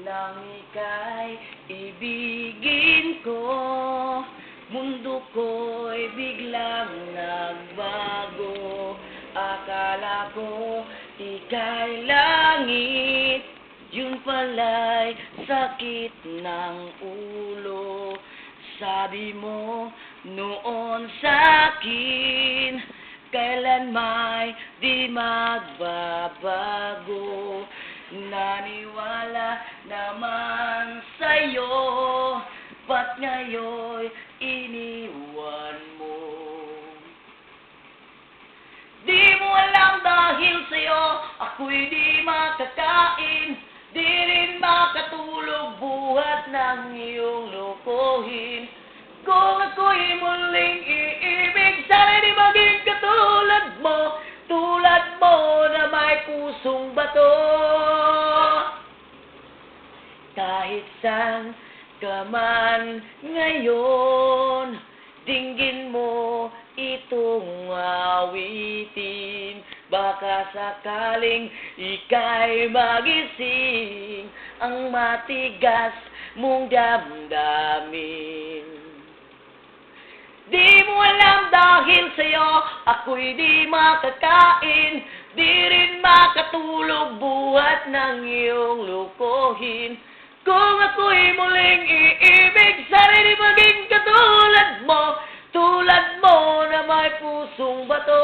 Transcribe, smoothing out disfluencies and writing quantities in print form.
Nang ika'y ibigin ko, mundo ko'y biglang nagbago. Akala ko ika'y langit, yun pala'y sakit ng ulo. Sabi mo noon sa'kin, kailan may di magbabago. Naniwala naman sa'yo, ba't ngayon iniwan mo? Di mo alam dahil sa'yo ako'y di makakain, di rin makatulog buhat ng iyong lokohin. Kung ako'y muling iibig, sana di maging katulad mo na may pusong bato. Kahit saan ka man ngayon, dinggin mo itong awitin. Baka sakaling ika'y magising ang matigas mong damdamin. Di mo alam dahil sa'yo ako'y di makakain, di rin makatulog buhat ng iyong lokohin. Kung ako'y muling iibig, sana di maging katulad mo na may pusong bato.